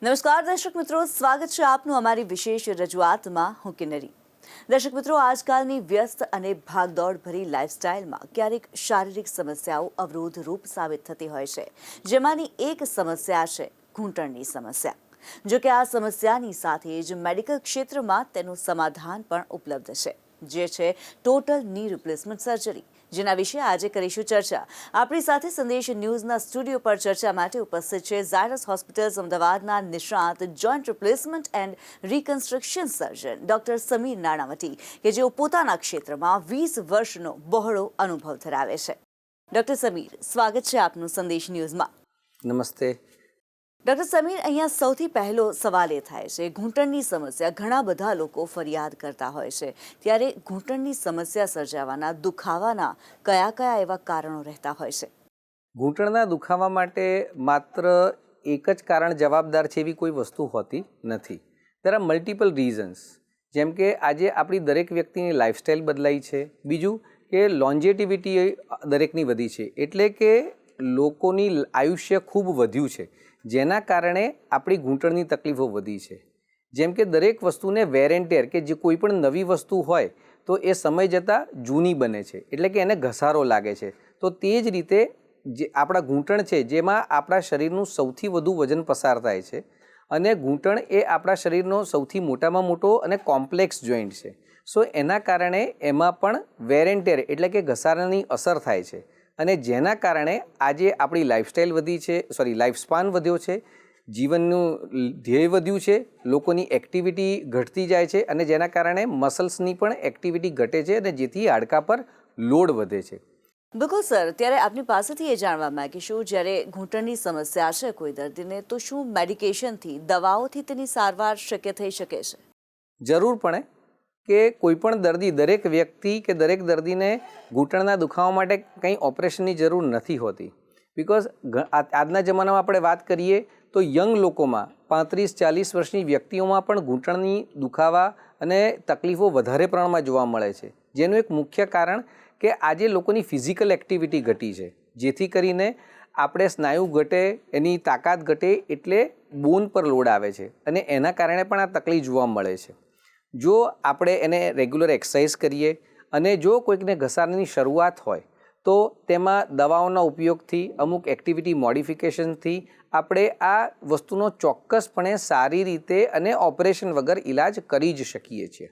નમસ્કાર દર્શક મિત્રો, સ્વાગત છે આપનું અમારી વિશેષ રજૂઆતમાં. હું કિન્નરી. દર્શક મિત્રો, આજકાલની વ્યસ્ત અને ભાગદોડ ભરી લાઇફસ્ટાઇલમાં ક્યારેક શારીરિક સમસ્યાઓ અવરોધરૂપ સાબિત થતી હોય છે, જેમાંની એક સમસ્યા છે ઘૂંટણની સમસ્યા. જો કે આ સમસ્યાની સાથે જ મેડિકલ ક્ષેત્રમાં તેનું સમાધાન પણ ઉપલબ્ધ છે, જે છે ટોટલ ની રિપ્લેસમેન્ટ સર્જરી, જેના વિશે આજે કરીશું ચર્ચા. આપણી સાથે સંદેશ ન્યૂઝના સ્ટુડિયો પર ચર્ચા માટે ઉપસ્થિત છે ઝાયડસ હોસ્પિટલ્સ અમદાવાદના નિષ્ણાત joint replacement and reconstruction surgeon doctor Samir Nanavati, કે જેઓ પોતાના ક્ષેત્રમાં 20 વર્ષનો બહોળો અનુભવ ધરાવે છે. ડોક્ટર સમીર, સ્વાગત છે આપનું સંદેશ ન્યૂઝમાં. નમસ્તે. ડોક્ટર સમીર, અહીંયા સૌથી પહેલો સવાલ એ થાય છે, ઘૂંટણની સમસ્યા ઘણા બધા લોકો ફરિયાદ કરતા હોય છે, ત્યારે ઘૂંટણની સમસ્યા સર્જાવાના દુખાવાના કયા કયા એવા કારણો રહેતા હોય છે? ઘૂંટણના દુખાવા માટે માત્ર એક જ કારણ જવાબદાર છે એવી કોઈ વસ્તુ હોતી નથી. There are multiple reasons. જેમ કે આજે આપણી દરેક વ્યક્તિની લાઇફસ્ટાઇલ બદલાઈ છે. બીજું કે લોન્જેટિવિટી દરેકની વધી છે, એટલે કે લોકોની આયુષ્ય ખૂબ વધ્યું છે, જેના કારણે આપણી ઘૂંટણની તકલીફો વધી છે. જેમ કે દરેક વસ્તુને વેર એન્ડ ટેર, કે જે કોઈ પણ નવી વસ્તુ હોય તો એ સમય જતાં જૂની બને છે, એટલે કે એને ઘસારો લાગે છે. તો તે જ રીતે જે આપણા ઘૂંટણ છે, જેમાં આપણા શરીરનું સૌથી વધુ વજન પસાર થાય છે, અને ઘૂંટણ એ આપણા શરીરનો સૌથી મોટામાં મોટો અને કોમ્પ્લેક્સ જોઈન્ટ છે. સો એના કારણે એમાં પણ વેર એન્ડ ટેર, એટલે કે ઘસારાની અસર થાય છે, અને જેના કારણે આજે આપણી લાઇફસ્ટાઇલ વધી છે, લાઈફ સ્પાન વધ્યો છે, જીવનનું ધ્યેય વધ્યું છે, લોકોની એક્ટિવિટી ઘટતી જાય છે, અને જેના કારણે મસલ્સની પણ એક્ટિવિટી ઘટે છે, અને જેથી હાડકા પર લોડ વધે છે. બિલકુલ સર, ત્યારે આપની પાસેથી એ જાણવા માંગીશું, જ્યારે ઘૂંટણની સમસ્યા છે કોઈ દર્દીને, તો શું મેડિકેશનથી, દવાઓથી તેની સારવાર શક્ય થઈ શકે છે? જરૂરપણે કે કોઈ પણ દર્દી, દરેક વ્યક્તિ કે દરેક દર્દીને ઘૂંટણના દુખાવા માટે કંઈ ઓપરેશનની જરૂર નથી હોતી. બિકોઝ આજના જમાનામાં આપણે વાત કરીએ તો યંગ લોકોમાં 35-40 વર્ષની વ્યક્તિઓમાં પણ ઘૂંટણની દુખાવા અને તકલીફો વધારે પ્રમાણમાં જોવા મળે છે. જેનું એક મુખ્ય કારણ કે આજે લોકોની ફિઝિકલ એક્ટિવિટી ઘટી છે, જેથી કરીને આપણે સ્નાયુ ઘટે, એની તાકાત ઘટે, એટલે બોન પર લોડ આવે છે, અને એના કારણે પણ આ તકલીફ જોવા મળે છે. જો આપણે એને રેગ્યુલર એક્સરસાઇઝ કરીએ, અને જો કોઈકને ઘસારાની શરૂઆત હોય તો તેમાં દવાઓના ઉપયોગથી, અમુક એક્ટિવિટી મોડિફિકેશનથી આપણે આ વસ્તુનો ચોક્કસપણે સારી રીતે અને ઓપરેશન વગર ઇલાજ કરી જ શકીએ છીએ.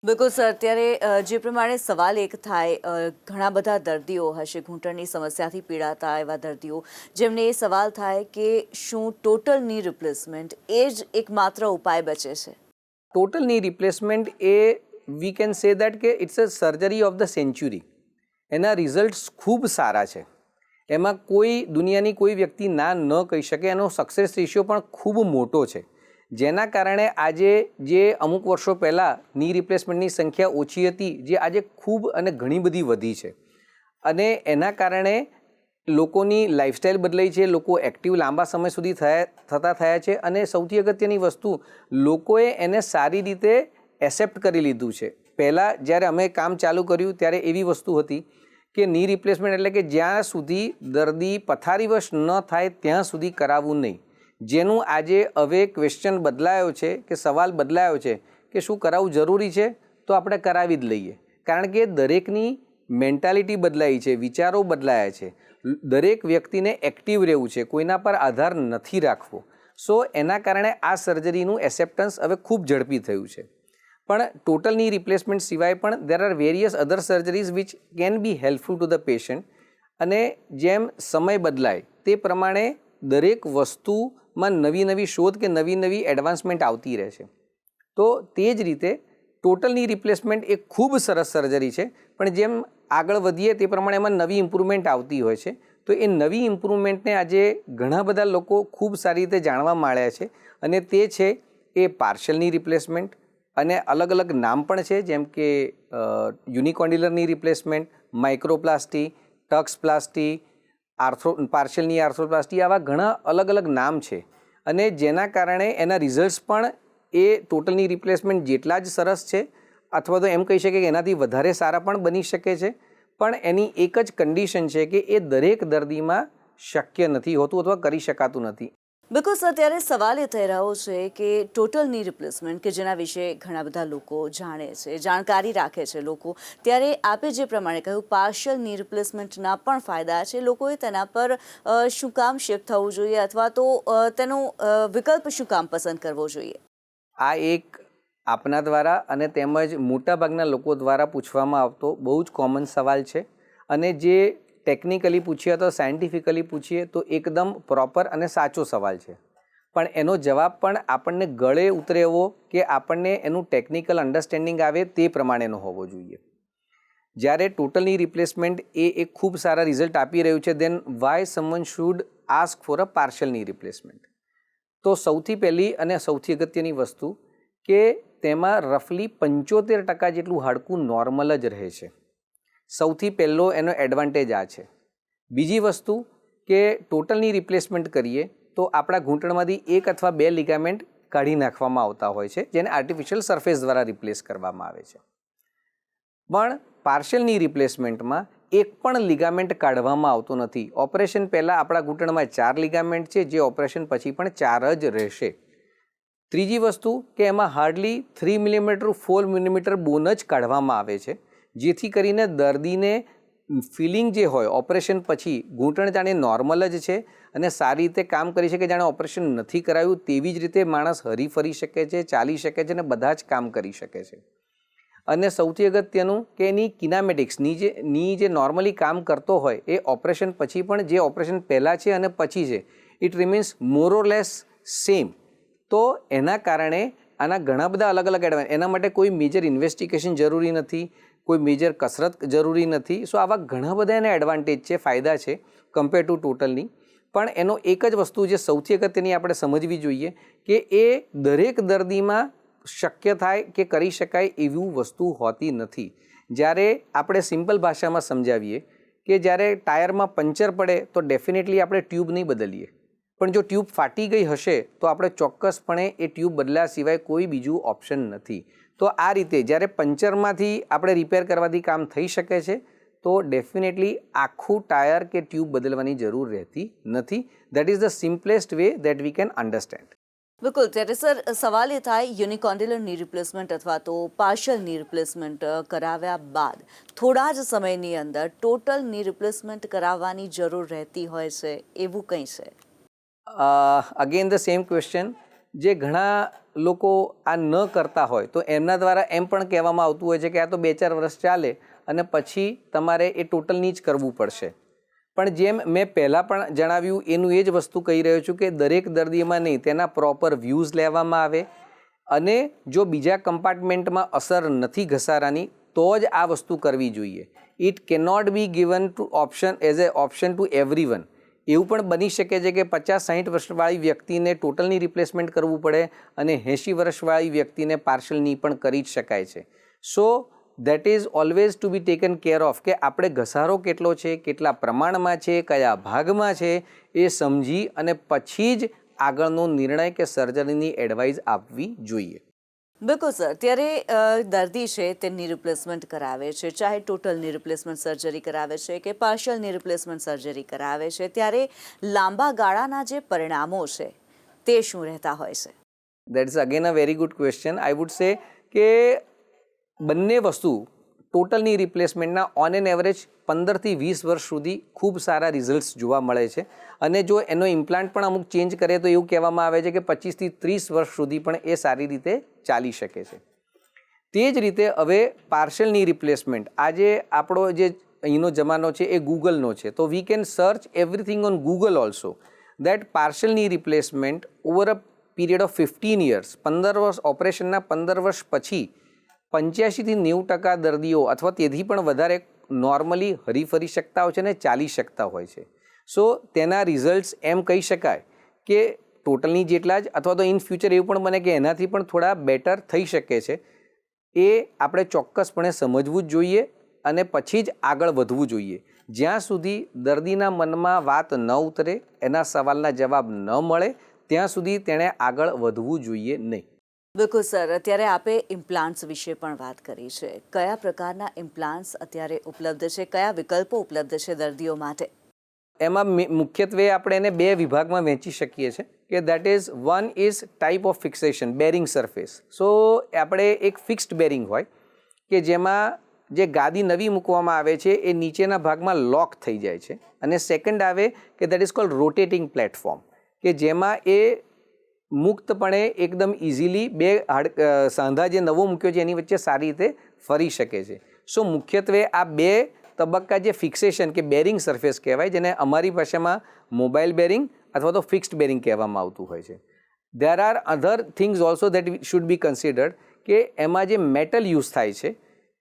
બિલકુલ સર, ત્યારે જે પ્રમાણે સવાલ એક થાય, ઘણા બધા દર્દીઓ હશે ઘૂંટણની સમસ્યાથી પીડાતા એવા દર્દીઓ, જેમને એ સવાલ થાય કે શું ટોટલ ની રિપ્લેસમેન્ટ એ જ એકમાત્ર ઉપાય બચે છે? ટોટલ ની રિપ્લેસમેન્ટ એ વી કેન સે દેટ કે it's a surgery of the century. એના રિઝલ્ટ્સ ખૂબ સારા છે, એમાં કોઈ દુનિયાની કોઈ વ્યક્તિ ના ન કહી શકે. એનો સક્સેસ રેશિયો પણ ખૂબ મોટો છે, જેના કારણે આજે જે અમુક વર્ષો પહેલાં ની રિપ્લેસમેન્ટની સંખ્યા ઓછી હતી, જે આજે ખૂબ અને ઘણી બધી વધી છે, અને એના કારણે લોકોની લાઇફસ્ટાઇલ બદલાઈ છે, લોકો એક્ટિવ લાંબા સમય સુધી થયા છે, અને સૌથી અગત્યની વસ્તુ, લોકોએ એને સારી રીતે એક્સેપ્ટ કરી લીધું છે. પહેલાં જ્યારે અમે કામ ચાલુ કર્યું ત્યારે એવી વસ્તુ હતી કે ની રિપ્લેસમેન્ટ એટલે કે જ્યાં સુધી દર્દી પથારીવશ ન થાય ત્યાં સુધી કરાવવું નહીં. જેનું આજે હવે ક્વેશ્ચન બદલાયો છે, કે સવાલ બદલાયો છે કે શું કરાવવું જરૂરી છે, તો આપણે કરાવી જ લઈએ. કારણ કે દરેકની મેન્ટાલિટી બદલાઈ છે, વિચારો બદલાયા છે, દરેક વ્યક્તિને એક્ટિવ રહેવું છે, કોઈના પર આધાર નથી રાખવો. સો એના કારણે આ સર્જરીનું એક્સેપ્ટન્સ હવે ખૂબ ઝડપી થયું છે. પણ ટોટલ ની રિપ્લેસમેન્ટ સિવાય પણ there are various other surgeries which can be helpful to the patient. અને જેમ સમય બદલાય તે પ્રમાણે દરેક વસ્તુમાં નવી નવી શોધ કે નવી નવી એડવાન્સમેન્ટ આવતી રહે છે. તો તે જ રીતે ટોટલ ની રિપ્લેસમેન્ટ એ ખૂબ સરસ સર્જરી છે, પણ જેમ આગળ વધીએ તે પ્રમાણે એમાં નવી ઇમ્પ્રુવમેન્ટ આવતી હોય છે. તો એ નવી ઇમ્પ્રુવમેન્ટને આજે ઘણા બધા લોકો ખૂબ સારી રીતે જાણવા માંડ્યા છે, અને તે છે એ પાર્શિયલની રિપ્લેસમેન્ટ, અને અલગ અલગ નામ પણ છે, જેમ કે યુનિકોન્ડિલરની રિપ્લેસમેન્ટ, માઇક્રોપ્લાસ્ટી, ટક્સપ્લાસ્ટી, પાર્શિયલની આર્થ્રોપ્લાસ્ટી, આવા ઘણા અલગ અલગ નામ છે. અને જેના કારણે એના રિઝલ્ટ્સ પણ એ ટોટલની રિપ્લેસમેન્ટ જેટલા જ સરસ છે, અથવા તો એમ કહી શકે કે એનાથી વધારે સારા પણ બની શકે છે. પણ એની એક જ કન્ડિશન છે કે એ દરેક દર્દીમાં શક્ય નથી હોતું અથવા કરી શકાતું નથી. બિકોઝ અત્યારે સવાલ એ થઈ રહ્યો છે કે ટોટલ ની રિપ્લેસમેન્ટ કે જેના વિશે ઘણા બધા લોકો જાણે છે, જાણકારી રાખે છે લોકો, ત્યારે આપે જે પ્રમાણે કહ્યું પાર્શિયલ ની રિપ્લેસમેન્ટના પણ ફાયદા છે. લોકોએ તેના પર શું કામ શિફ્ટ થવું જોઈએ અથવા તો તેનો વિકલ્પ શું કામ પસંદ કરવો જોઈએ? આ એક આપના દ્વારા અને તેમજ મોટાભાગના લોકો દ્વારા પૂછવામાં આવતો બહુ જ કોમન સવાલ છે, અને જે ટેકનિકલી પૂછીએ તો સાયન્ટિફિકલી પૂછીએ તો એકદમ પ્રોપર અને સાચો સવાલ છે. પણ એનો જવાબ પણ આપણને ગળે ઉતરે એવો કે આપણને એનું ટેકનિકલ અન્ડરસ્ટેન્ડિંગ આવે તે પ્રમાણેનો હોવો જોઈએ. જ્યારે ટોટલની રિપ્લેસમેન્ટ એ એક ખૂબ સારા રિઝલ્ટ આપી રહ્યું છે, then why someone should ask for a partial ની રિપ્લેસમેન્ટ? તો સૌથી પહેલી અને સૌથી અગત્યની વસ્તુ કે તેમાં રફલી 75% જેટલું હાડકું નોર્મલ જ રહે છે. સૌથી પહેલો એનો એડવાન્ટેજ આ છે. બીજી વસ્તુ કે ટોટલની રિપ્લેસમેન્ટ કરીએ તો આપણા ઘૂંટણમાંથી 1 અથવા 2 લિગામેન્ટ કાઢી નાખવામાં આવતા હોય છે, જેને આર્ટિફિશિયલ સરફેસ દ્વારા રિપ્લેસ કરવામાં આવે છે. પણ પાર્શિયલની રિપ્લેસમેન્ટમાં એક પણ લિગામેન્ટ કાઢવામાં આવતો નથી. ઓપરેશન પહેલાં આપણા ઘૂંટણમાં 4 લિગામેન્ટ છે, જે ઓપરેશન પછી પણ 4 જ રહેશે. ત્રીજી વસ્તુ કે એમાં હાર્ડલી 3 મિલીમીટર 4 મિલીમીટર બોન જ કાઢવામાં આવે છે, જેથી કરીને દર્દીને ફિલિંગ જે હોય ઓપરેશન પછી ઘૂંટણ જાણે નોર્મલ જ છે અને સારી રીતે કામ કરી શકે, જાણે ઓપરેશન નથી કરાયું તેવી જ રીતે માણસ હરી ફરી શકે છે, ચાલી શકે છે અને બધા જ કામ કરી શકે છે. અને સૌથી અગત્યનું કે એની કિનામેટિક્સની જે નોર્મલી કામ કરતો હોય એ ઓપરેશન પછી પણ જે ઓપરેશન પહેલાં છે અને પછી છે, it remains more or less same. તો એના કારણે આના ઘણા બધા અલગ અલગ એડવાન્ટેજ. એના માટે કોઈ મેજર ઇન્વેસ્ટિગેશન જરૂરી નથી, કોઈ મેજર કસરત જરૂરી નથી. સો આવા ઘણા બધા એના એડવાન્ટેજ છે, ફાયદા છે કમ્પેર ટુ ટોટલની. પણ એનો એક જ વસ્તુ જે સૌથી અગત્યની આપણે સમજવી જોઈએ કે એ દરેક દર્દીમાં શક્ય થાય કે કરી શકાય એવું વસ્તુ હોતી નથી. જ્યારે આપણે સિમ્પલ ભાષામાં સમજાવીએ કે જ્યારે ટાયરમાં પંચર પડે તો ડેફિનેટલી આપણે ટ્યુબ નહીં બદલીએ, પણ જો ટ્યુબ ફાટી ગઈ હશે તો આપણે ચોક્કસપણે એ ટ્યુબ બદલ્યા સિવાય કોઈ બીજું ઓપ્શન નથી. તો આ રીતે જ્યારે પંચરમાંથી આપણે રિપેર કરવાથી કામ થઈ શકે છે, તો ડેફિનેટલી આખું ટાયર કે ટ્યુબ બદલવાની જરૂર રહેતી નથી. That is the simplest way that we can understand. બિલકુલ. ત્યારે સર સવાલ એ થાય યુનિકોન્ડિલર ની રિપ્લેસમેન્ટ અથવા તો પાર્શિયલ ની રિપ્લેસમેન્ટ કરાવ્યા બાદ થોડા જ સમયની અંદર ટોટલ ની રિપ્લેસમેન્ટ કરાવવાની જરૂર રહેતી હોય છે, એવું કંઈ છે? Again the same question. જે ઘણા લોકો આ ન કરતા હોય તો એમના દ્વારા એમ પણ કહેવામાં આવતું હોય છે કે આ તો 2-4 વર્ષ ચાલે અને પછી તમારે એ ટોટલની જ કરવું પડશે. પણ જેમ મેં પહેલાં પણ જણાવ્યું એનું એ જ વસ્તુ કહી રહ્યો છું કે દરેક દર્દીમાં નહીં, તેના પ્રોપર વ્યૂઝ લેવામાં આવે અને જો બીજા કમ્પાર્ટમેન્ટમાં અસર નથી ઘસારાની તો જ આ વસ્તુ કરવી જોઈએ. It cannot be given to option as a option to everyone. એવું પણ બની શકે છે કે 50-60 વર્ષવાળી વ્યક્તિને ટોટલની રિપ્લેસમેન્ટ કરવું પડે અને 80 વર્ષવાળી વ્યક્તિને પાર્શિયલની પણ કરી જ શકાય છે. So that is always to be taken care of કે આપણે ઘસારો કેટલો છે, કેટલા પ્રમાણમાં છે, કયા ભાગમાં છે એ સમજી અને પછી જ આગળનો નિર્ણય કે સર્જરીની એડવાઇસ આપવી જોઈએ. બિલકુલ સર. ત્યારે દર્દી છે તેમની રિપ્લેસમેન્ટ કરાવે છે, ચાહે ટોટલની રિપ્લેસમેન્ટ સર્જરી કરાવે છે કે પાર્શિયલની રિપ્લેસમેન્ટ સર્જરી કરાવે છે, ત્યારે લાંબા ગાળાના જે પરિણામો છે તે શું રહેતા હોય છે? That is again a very good question. I would say કે બંને વસ્તુ ટોટલની રિપ્લેસમેન્ટના ઓન એન એવરેજ 15 થી 20 વર્ષ સુધી ખૂબ સારા રિઝલ્ટ્સ જોવા મળે છે. અને જો એનો ઇમ્પ્લાન્ટ પણ અમુક ચેન્જ કરે તો એવું કહેવામાં આવે છે કે 25 થી 30 વર્ષ સુધી પણ એ સારી રીતે ચાલી શકે છે. તે જ રીતે હવે પાર્શિયલની રિપ્લેસમેન્ટ, આજે આપણો જે અહીંનો જમાનો છે એ ગૂગલનો છે, તો we can search everything on Google also that પાર્શિયલની replacement over a period of 15 years, 15 વર્ષ ઓપરેશનના 15 વર્ષ પછી 85 થી 90% દર્દીઓ અથવા તેથી પણ વધારે નોર્મલી હરીફરી શકતા હોય છે અને ચાલી શકતા હોય છે. સો તેના રિઝલ્ટ્સ એમ કહી શકાય કે ટોટલની જેટલા જ અથવા તો ઇન ફ્યુચર એવું પણ બને કે એનાથી પણ થોડા બેટર થઈ શકે છે. એ આપણે ચોક્કસપણે સમજવું જ જોઈએ અને પછી જ આગળ વધવું જોઈએ. જ્યાં સુધી દર્દીના મનમાં વાત ન ઉતરે, એના સવાલના જવાબ ન મળે ત્યાં સુધી તેણે આગળ વધવું જોઈએ નહીં. બિલકુલ સર. અત્યારે આપે ઇમ્પ્લાન્ટ્સ વિશે પણ વાત કરી છે. કયા પ્રકારના ઇમ્પ્લાન્ટ્સ અત્યારે ઉપલબ્ધ છે, કયા વિકલ્પો ઉપલબ્ધ છે દર્દીઓ માટે? એમાં મુખ્યત્વે આપણે એને બે વિભાગમાં વહેંચી શકીએ છીએ કે that is one is type of fixation bearing surface. So આપણે એક ફિક્સ્ડ બેરિંગ હોય કે જેમાં જે ગાદી નવી મૂકવામાં આવે છે એ નીચેના ભાગમાં લોક થઈ જાય છે, અને સેકન્ડ આવે કે that is called rotating platform કે જેમાં એ મુક્તપણે એકદમ ઇઝીલી બે સાંધા જે નવો મૂક્યો છે એની વચ્ચે સારી રીતે ફરી શકે છે. સો મુખ્યત્વે આ બે તબક્કા જે ફિક્સેશન કે બેરિંગ સરફેસ કહેવાય, જેને અમારી ભાષામાં મોબાઈલ બેરિંગ અથવા તો ફિક્સ્ડ બેરિંગ કહેવામાં આવતું હોય છે. There are other things also that should be considered કે એમાં જે મેટલ યુઝ થાય છે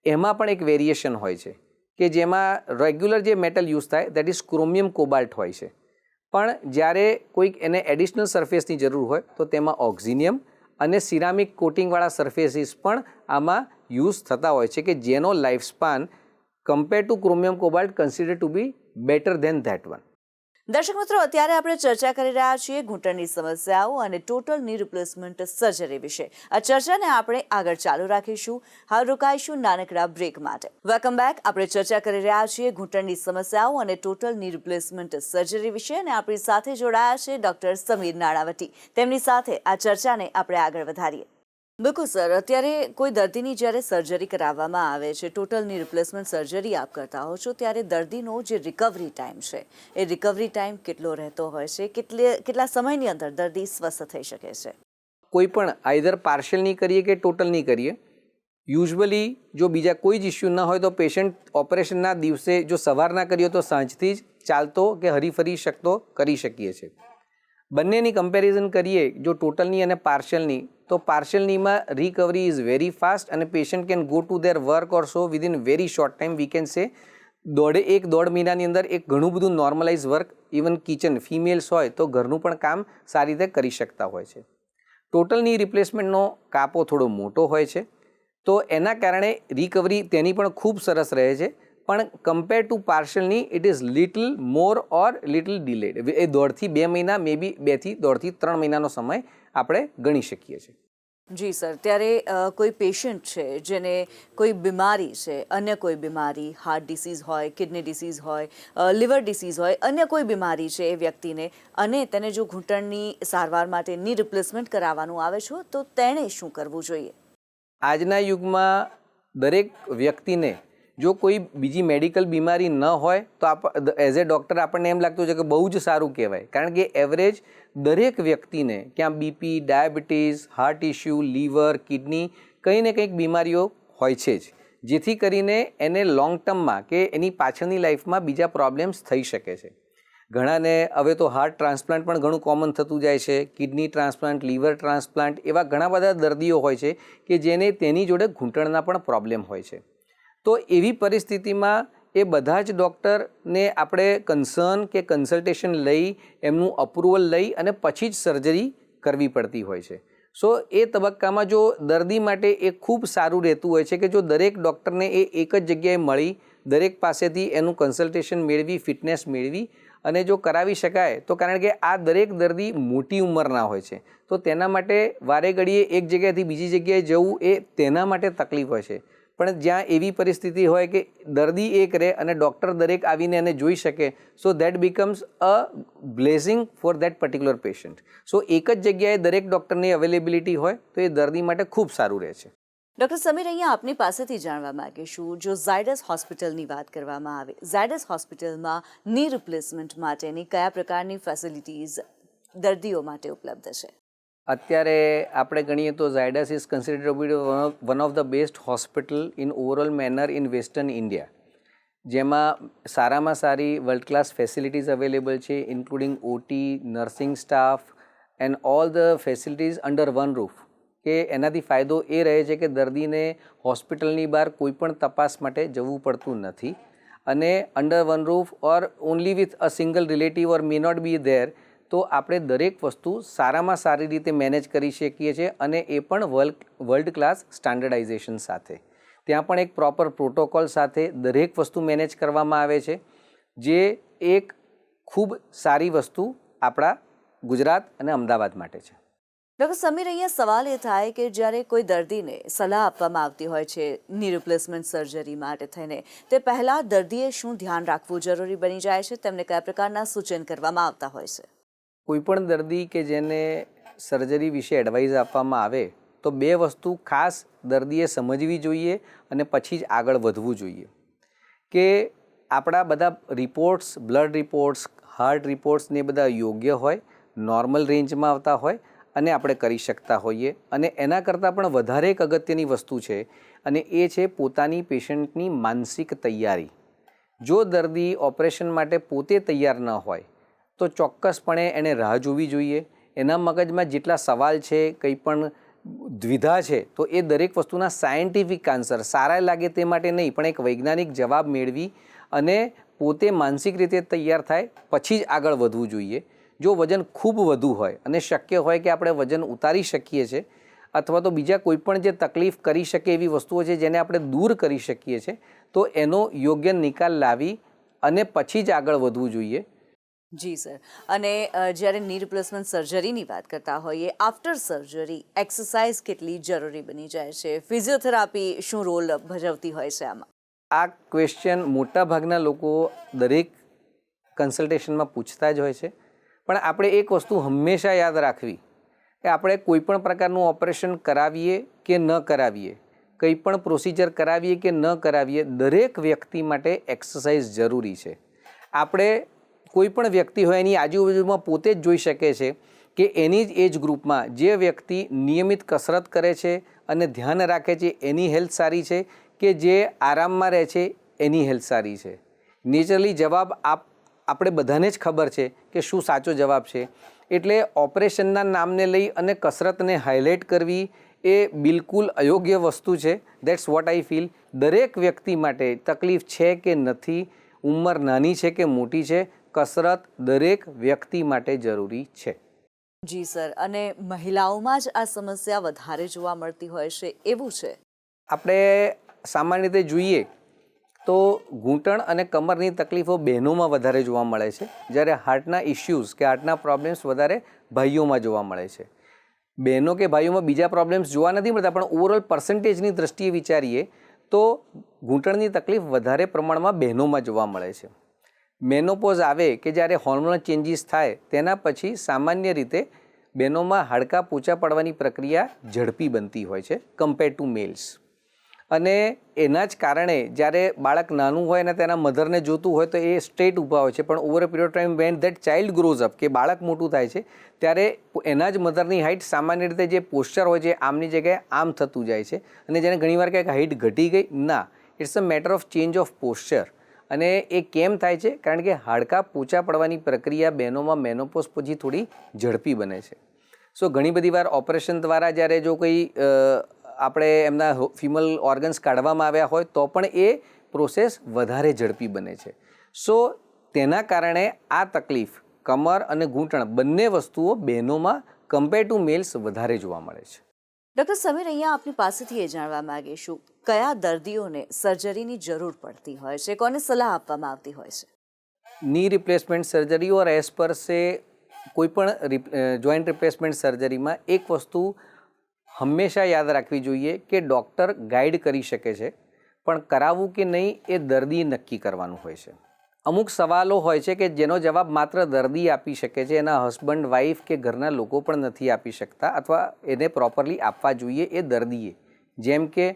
એમાં પણ એક વેરિએશન હોય છે કે જેમાં રેગ્યુલર જે મેટલ યુઝ થાય દેટ ઇઝ ક્રોમિયમ કોબાલ્ટ હોય છે, પણ જ્યારે કોઈક એને એડિશનલ સરફેસની જરૂર હોય તો તેમાં ઓક્ઝિનિયમ અને સિરામિક કોટિંગવાળા સરફેસીસ પણ આમાં યુઝ થતા હોય છે કે જેનો life span compare to chromium cobalt consider to be better than that one. દર્શક મિત્રો, અત્યારે આપણે ચર્ચા કરી રહ્યા છીએ ઘૂંટણની સમસ્યાઓ અને ટોટલ ની રિપ્લેસમેન્ટ સર્જરી વિશે. આ ચર્ચાને આપણે આગળ ચાલુ રાખીશું. હવે રોકાઈશું નાનકડા બ્રેક માટે. Welcome back. આપણે ચર્ચા કરી રહ્યા છીએ ઘૂંટણની સમસ્યાઓ અને ટોટલ ની રિપ્લેસમેન્ટ સર્જરી વિશે, અને આપણી સાથે જોડાયા છે ડોક્ટર સમીર નાણાવટી. તેમની સાથે આ ચર્ચાને આપણે આગળ વધારીએ. બિલકુલ સર, અત્યારે કોઈ દર્દીની જ્યારે સર્જરી કરાવવામાં આવે છે, ટોટલ ની રિપ્લેસમેન્ટ સર્જરી આપ કરતા હો છો, ત્યારે દર્દીનો જે રિકવરી ટાઈમ છે એ રિકવરી ટાઈમ કેટલો રહેતો હોય છે? કેટલા સમયની અંદર દર્દી સ્વસ્થ થઈ શકે છે? કોઈ પણ આઈધર પાર્શિયલની કરીએ કે ટોટલની કરીએ, યુઝ્યુઅલી જો બીજા કોઈ જ ઇસ્યુ ન હોય તો પેશન્ટ ઓપરેશનના દિવસે જો સવારના કરીએ તો સાંજથી જ ચાલતો કે હરીફરી શકતો કરી શકીએ છીએ. બંનેની કમ્પેરિઝન કરીએ જો ટોટલની અને પાર્શિયલની, તો પાર્શિયલનીમાં રિકવરી ઇઝ વેરી ફાસ્ટ અને patient can go to their work or so within very short time. V can સે દોઢ મહિનાની અંદર એક ઘણું બધું normalise work, even kitchen females હોય તો ઘરનું પણ કામ સારી રીતે કરી શકતા હોય છે. ટોટલની રિપ્લેસમેન્ટનો કાપો થોડો મોટો હોય છે તો એના કારણે રિકવરી તેની પણ ખૂબ સરસ રહે છે, પણ કમ્પેર ટુ પાર્શિયલની it is little more or little delayed. એ 1.5 થી 2 મહિના, મે બી 2 થી 1.5 થી 3 મહિનાનો સમય આપણે ગણી શકીએ છીએ. જી સર, ત્યારે કોઈ પેશન્ટ છે જેને કોઈ બીમારી છે, અન્ય કોઈ બીમારી, હાર્ટ ડિસીઝ હોય, કિડની ડિસીઝ હોય, લીવર ડિસીઝ હોય, અન્ય કોઈ બીમારી છે એ વ્યક્તિને, અને તેને જો ઘૂંટણની સારવાર માટે ની રિપ્લેસમેન્ટ કરાવવાનું આવે છે તો તેણે શું કરવું જોઈએ? આજના યુગમાં દરેક વ્યક્તિને જો કોઈ બીજી મેડિકલ બીમારી ન હોય તો એઝ એ ડૉક્ટર આપણને એમ લાગતું છે કે બહુ જ સારું કહેવાય, કારણ કે એવરેજ દરેક વ્યક્તિને ક્યાં BP, diabetes, heart issue, liver, kidney કંઈ ને કંઈક બીમારીઓ હોય છે જ, જેથી કરીને એને લોંગ ટર્મમાં કે એની પાછળની લાઈફમાં બીજા પ્રોબ્લેમ્સ થઈ શકે છે. ઘણાને હવે તો હાર્ટ ટ્રાન્સપ્લાન્ટ પણ ઘણું કોમન થતું જાય છે, કિડની ટ્રાન્સપ્લાન્ટ, લીવર ટ્રાન્સપ્લાન્ટ, એવા ઘણા બધા દર્દીઓ હોય છે કે જેને તેની જોડે ઘૂંટણના પણ પ્રોબ્લેમ હોય છે. તો એવી પરિસ્થિતિમાં એ બધા જ ડૉક્ટરને આપણે કન્સર્ન કે કન્સલ્ટેશન લઈ એમનું અપ્રુવલ લઈ અને પછી જ સર્જરી કરવી પડતી હોય છે. સો એ તબક્કામાં જો દર્દી માટે એ ખૂબ સારું રહેતું હોય છે કે જો દરેક ડૉક્ટરને એ એક જ જગ્યાએ મળી, દરેક પાસેથી એનું કન્સલ્ટેશન મેળવી, ફિટનેસ મેળવી અને જો કરાવી શકાય તો, કારણ કે આ દરેક દર્દી મોટી ઉંમરના હોય છે તો તેના માટે વારે ઘડીએ એક જગ્યાએથી બીજી જગ્યાએ જવું એ તેના માટે તકલીફ હોય છે. પણ જ્યાં એવી પરિસ્થિતિ હોય કે દર્દી એક રહે અને ડૉક્ટર દરેક આવીને એને જોઈ શકે, so that becomes a blessing for that particular patient. So એક જ જગ્યાએ દરેક ડૉક્ટરની અવેલેબિલિટી હોય તો એ દર્દી માટે ખૂબ સારું રહે છે. ડૉક્ટર સમીર, અહીંયા આપની પાસેથી જાણવા માંગીશું, જો ઝાયડસ હોસ્પિટલની વાત કરવામાં આવે, ઝાયડસ હોસ્પિટલમાં ની રિપ્લેસમેન્ટ માટેની કયા પ્રકારની ફેસિલિટીઝ દર્દીઓ માટે ઉપલબ્ધ છે? અત્યારે આપણે ગણીએ તો Zydus is considered to be one of the best hospital in overall manner in western India, જેમાં સારામાં સારી વર્લ્ડ ક્લાસ ફેસિલિટીઝ અવેલેબલ છે, including OT, nursing staff and all the facilities under one roof. કે એનાથી ફાયદો એ રહે છે કે દર્દીને હોસ્પિટલની બહાર કોઈ પણ તપાસ માટે જવું પડતું નથી, અને under one roof or only with a single relative or may not be there, તો આપણે દરેક વસ્તુ સારામાં સારી રીતે મેનેજ કરી શકીએ છીએ, અને એ પણ વર્લ્ડ ક્લાસ સ્ટાન્ડર્ડાઇઝેશન સાથે. ત્યાં પણ એક પ્રોપર પ્રોટોકોલ સાથે દરેક વસ્તુ મેનેજ કરવામાં આવે છે, જે એક ખૂબ સારી વસ્તુ આપણા ગુજરાત અને અમદાવાદ માટે છે. ડૉક્ટર સમીર, અહીંયા સવાલ એ થાય કે જ્યારે કોઈ દર્દીને સલાહ આપવામાં આવતી હોય છે ની રિપ્લેસમેન્ટ સર્જરી માટે થઈને, તે પહેલાં દર્દીએ શું ધ્યાન રાખવું જરૂરી બની જાય છે? તેમને કયા પ્રકારના સૂચન કરવામાં આવતા હોય છે? કોઈપણ દર્દી કે જેને સર્જરી વિશે એડવાઇસ આપવામાં આવે તો બે વસ્તુ ખાસ દર્દીએ સમજવી જોઈએ અને પછી જ આગળ વધવું જોઈએ કે આપણા બધા reports, blood reports, heart reports ને બધા યોગ્ય હોય, નોર્મલ રેન્જમાં આવતા હોય અને આપણે કરી શકતા હોઈએ. અને એના કરતાં પણ વધારે એક અગત્યની વસ્તુ છે અને એ છે પોતાની પેશન્ટની માનસિક તૈયારી. જો દર્દી ઓપરેશન માટે પોતે તૈયાર ન હોય તો ચોક્કસપણે એણે રાહ જોવી જોઈએ. એના મગજમાં જેટલા સવાલ છે, કંઈ પણ દ્વિધા છે, તો એ દરેક વસ્તુના સાયન્ટિફિક આન્સર સારા લાગે તે માટે નહીં, પણ એક વૈજ્ઞાનિક જવાબ મેળવી અને પોતે માનસિક રીતે તૈયાર થાય પછી જ આગળ વધવું જોઈએ. જો વજન ખૂબ વધુ હોય અને શક્ય હોય કે આપણે વજન ઉતારી શકીએ છીએ અથવા તો બીજા કોઈ પણ જે તકલીફ કરી શકે એવી વસ્તુઓ છે જેને આપણે દૂર કરી શકીએ છીએ, તો એનો યોગ્ય નિકાલ લાવી અને પછી જ આગળ વધવું જોઈએ. જી સર. અને જ્યારે ની રિપ્લેસમેન્ટ સર્જરીની વાત કરતા હોઈએ, આફ્ટર સર્જરી એક્સરસાઇઝ કેટલી જરૂરી બની જાય છે? ફિઝિયોથેરાપી શું રોલ ભજવતી હોય છે આમાં? આ ક્વેશ્ચન મોટાભાગના લોકો દરેક કન્સલ્ટેશનમાં પૂછતા જ હોય છે, પણ આપણે એક વસ્તુ હંમેશા યાદ રાખવી કે આપણે કોઈપણ પ્રકારનું ઓપરેશન કરાવીએ કે ન કરાવીએ, કંઈ પણ પ્રોસિજર કરાવીએ કે ન કરાવીએ, દરેક વ્યક્તિ માટે એક્સરસાઇઝ જરૂરી છે. આપણે કોઈ પણ વ્યક્તિ હોય એની આજુબાજુમાં પોતે જ જોઈ શકે છે કે એની જ એજ ગ્રુપમાં જે વ્યક્તિ નિયમિત કસરત કરે છે અને ધ્યાન રાખે છે એની હેલ્થ સારી છે કે જે આરામમાં રહે છે એની હેલ્થ સારી છે. નેચરલી જવાબ આપણે બધાને જ ખબર છે કે શું સાચો જવાબ છે. એટલે ઓપરેશનના નામને લઈ અને કસરતને હાઇલાઇટ કરવી એ બિલકુલ અયોગ્ય વસ્તુ છે. That's what I feel. દરેક વ્યક્તિ માટે તકલીફ છે કે નથી, ઉંમર નાની છે કે મોટી છે, કસરત દરેક વ્યક્તિ માટે જરૂરી છે. જી સર. અને મહિલાઓમાં જ આ સમસ્યા વધારે જોવા મળતી હોય છે એવું છે? આપણે સામાન્ય રીતે જોઈએ તો ઘૂંટણ અને કમરની તકલીફો બહેનોમાં વધારે જોવા મળે છે, જ્યારે હાર્ટના ઇશ્યુઝ કે હાર્ટના પ્રોબ્લેમ્સ વધારે ભાઈઓમાં જોવા મળે છે. બહેનો કે ભાઈઓમાં બીજા પ્રોબ્લેમ્સ જોવા નથી મળતા, પણ ઓવરઓલ પર્સન્ટેજની દ્રષ્ટિએ વિચારીએ તો ઘૂંટણની તકલીફ વધારે પ્રમાણમાં બહેનોમાં જોવા મળે છે. મેનોપોઝ આવે કે જ્યારે હોર્મોનલ ચેન્જીસ થાય તેના પછી સામાન્ય રીતે બહેનોમાં હાડકાં પોચા પડવાની પ્રક્રિયા ઝડપી બનતી હોય છે કમ્પેર ટુ મેલ્સ. અને એના જ કારણે જ્યારે બાળક નાનું હોય અને તેના મધરને જોતું હોય તો એ સ્ટ્રેટ ઊભા હોય છે, પણ over a period time van that child grows up, કે બાળક મોટું થાય છે ત્યારે એના જ મધરની હાઇટ સામાન્ય રીતે જે પોસ્ચર હોય છે આમની જગ્યાએ આમ થતું જાય છે. અને જેને ઘણીવાર કહે કે હાઇટ ઘટી ગઈ, ના, it's a matter of change of posture. અને એ કેમ થાય છે? કારણ કે હાડકાં પોચા પડવાની પ્રક્રિયા બહેનોમાં મેનોપોઝ પછી થોડી ઝડપી બને છે. સો ઘણી બધી વાર ઓપરેશન દ્વારા જ્યારે જો કોઈ આપણે એમના ફિમેલ ઓર્ગન્સ કાઢવામાં આવ્યા હોય તો પણ એ પ્રોસેસ વધારે ઝડપી બને છે. સો તેના કારણે આ તકલીફ કમર અને ઘૂંટણ બંને વસ્તુઓ બહેનોમાં કમ્પેર ટુ મેલ્સ વધારે જોવા મળે છે. ડૉક્ટર સમીર, અહીંયા આપની પાસેથી એ જાણવા માગીશું, કયા દર્દીઓને સર્જરીની જરૂર પડતી હોય છે? કોને સલાહ આપવામાં આવતી હોય છે? ની રિપ્લેસમેન્ટ સર્જરી ઓર એઝ પર સે કોઈપણ જોઈન્ટ રિપ્લેસમેન્ટ સર્જરીમાં એક વસ્તુ હંમેશા યાદ રાખવી જોઈએ કે ડૉક્ટર ગાઈડ કરી શકે છે, પણ કરાવવું કે નહીં એ દર્દી નક્કી કરવાનું હોય છે. અમુક સવાલો હોય છે કે જેનો જવાબ માત્ર દર્દી આપી શકે છે, એના હસબન્ડ, વાઈફ કે ઘરના લોકો પણ નથી આપી શકતા અથવા એને પ્રોપરલી આપવા જોઈએ એ દર્દીએ. જેમ કે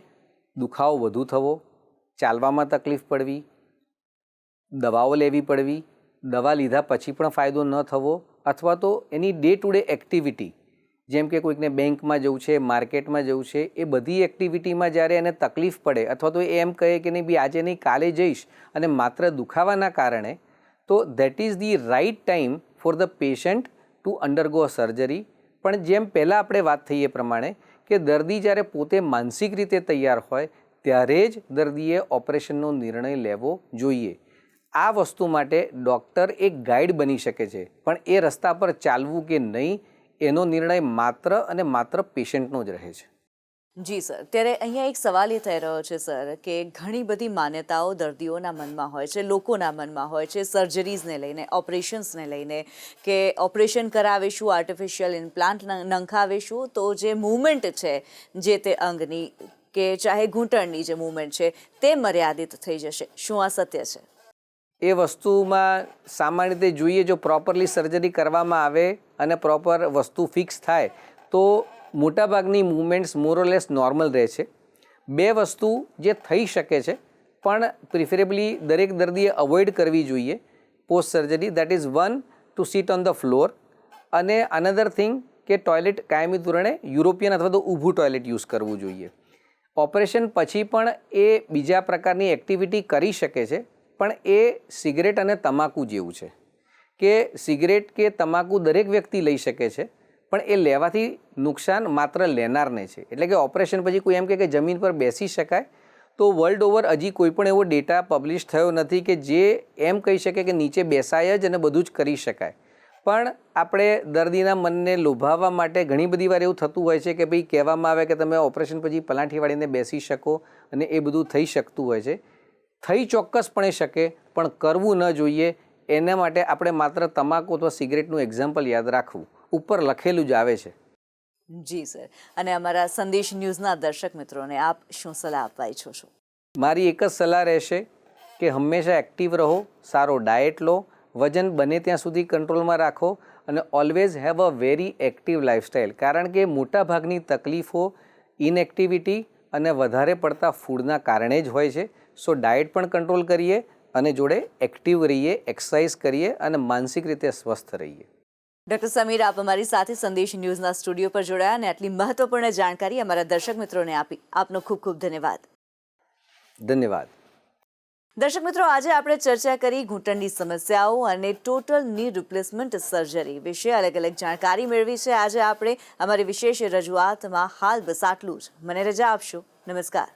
દુખાવો વધુ થવો, ચાલવામાં તકલીફ પડવી, દવાઓ લેવી પડવી, દવા લીધા પછી પણ ફાયદો ન થવો, અથવા તો એની ડે ટુ ડે એક્ટિવિટી, જેમ કે કોઈકને બેંકમાં જવું છે, માર્કેટમાં જવું છે, એ બધી એક્ટિવિટીમાં જ્યારે એને તકલીફ પડે અથવા તો એ એમ કહે કે નહીં બી આજે નહીં કાલે જઈશ અને માત્ર દુખાવાના કારણે, તો that is the right time for the patient to undergo surgery. પણ જેમ પહેલાં આપણે વાત થઈ એ પ્રમાણે કે દર્દી જ્યારે પોતે માનસિક રીતે તૈયાર હોય ત્યારે જ દર્દીએ ઓપરેશનનો નિર્ણય લેવો જોઈએ. આ વસ્તુ માટે ડૉક્ટર એક ગાઈડ બની શકે છે, પણ એ રસ્તા પર ચાલવું કે નહીં એનો નિર્ણય માત્ર અને માત્ર પેશન્ટનો જ રહે છે. જી સર, ત્યારે અહીંયા એક સવાલ એ થઈ રહ્યો છે સર કે ઘણી બધી માન્યતાઓ દર્દીઓના મનમાં હોય છે, લોકોના મનમાં હોય છે, સર્જરીઝને લઈને, ઓપરેશન્સને લઈને, કે ઓપરેશન કરાવીશું, આર્ટિફિશિયલ ઇમ્પ્લાન્ટ નંખાવીશું તો જે મૂવમેન્ટ છે જે તે અંગની કે ચાહે ઘૂંટણની જે મૂવમેન્ટ છે તે મર્યાદિત થઈ જશે. શું આ સત્ય છે? એ વસ્તુમાં સામાન્ય રીતે જોઈએ, જો પ્રોપરલી સર્જરી કરવામાં આવે અને પ્રોપર વસ્તુ ફિક્સ થાય તો મોટાભાગની મૂવમેન્ટ્સ મોરલેસ નોર્મલ રહે છે. બે વસ્તુ જે થઈ શકે છે પણ પ્રિફરેબલી દરેક દર્દીએ અવોઇડ કરવી જોઈએ post surgery, that is one, to sit on the floor, અને અનધર થિંગ કે ટોયલેટ કાયમી ધોરણે યુરોપિયન અથવા તો ઊભું ટોયલેટ યુઝ કરવું જોઈએ. ઓપરેશન પછી પણ એ બીજા પ્રકારની એક્ટિવિટી કરી શકે છે, પણ એ સિગરેટ અને તમાકુ જેવું છે કે સિગરેટ કે તમાકુ દરેક વ્યક્તિ લઈ શકે છે, પણ એ લેવાથી નુકસાન માત્ર લેનારને છે. એટલે કે ઓપરેશન પછી કોઈ એમ કે જમીન પર બેસી શકાય, તો વર્લ્ડ ઓવર હજી કોઈ પણ એવો ડેટા પબ્લિશ થયો નથી કે જે એમ કહી શકે કે નીચે બેસાય જ અને બધું જ કરી શકાય. પણ આપણે દર્દીના મનને લોભાવવા માટે ઘણી બધી વાર એવું થતું હોય છે કે ભાઈ કહેવામાં આવે કે તમે ઓપરેશન પછી પલાઠી વાળીને બેસી શકો અને એ બધું થઈ શકતું હોય છે. થઈ ચોક્કસપણે શકે, પણ કરવું ન જોઈએ. એના માટે આપણે માત્ર તમાકુ અથવા સિગરેટનું એક્ઝામ્પલ યાદ રાખવું. ઉપર લખેલું જ આવે છે. જી સર, અને અમારા સંદેશ ન્યૂઝના દર્શક મિત્રોને આપ શું સલાહ આપવા ઈચ્છો છો? મારી એક જ સલાહ રહેશે કે હંમેશા એક્ટિવ રહો, સારો ડાયટ લો, વજન બને ત્યાં સુધી કંટ્રોલમાં રાખો અને always have a very active lifestyle. કારણ કે મોટાભાગની તકલીફો ઇનએક્ટિવિટી અને વધારે પડતા ફૂડના કારણે જ હોય છે. સો ડાયટ પણ કંટ્રોલ કરીએ અને જોડે એક્ટિવ રહીએ, એક્સરસાઇઝ કરીએ અને માનસિક રીતે સ્વસ્થ રહીએ. ડૉક્ટર સમીર, આપ અમારી સાથે સંદેશ ન્યૂઝના સ્ટુડિયો પર જોડાયા અને આટલી મહત્વપૂર્ણ જાણકારી અમારા દર્શક મિત્રોને આપી. આપનો ખૂબ ખૂબ ધન્યવાદ. ધન્યવાદ. દર્શક મિત્રો, આજે આપણે ચર્ચા કરી ઘૂંટણની સમસ્યાઓ અને ટોટલ ની રિપ્લેસમેન્ટ સર્જરી વિશે અલગ અલગ જાણકારી મેળવી છે આજે આપણે અમારી વિશેષ રજૂઆતમાં. હાલ બસ આટલું જ. મને રજા આપશો. નમસ્કાર.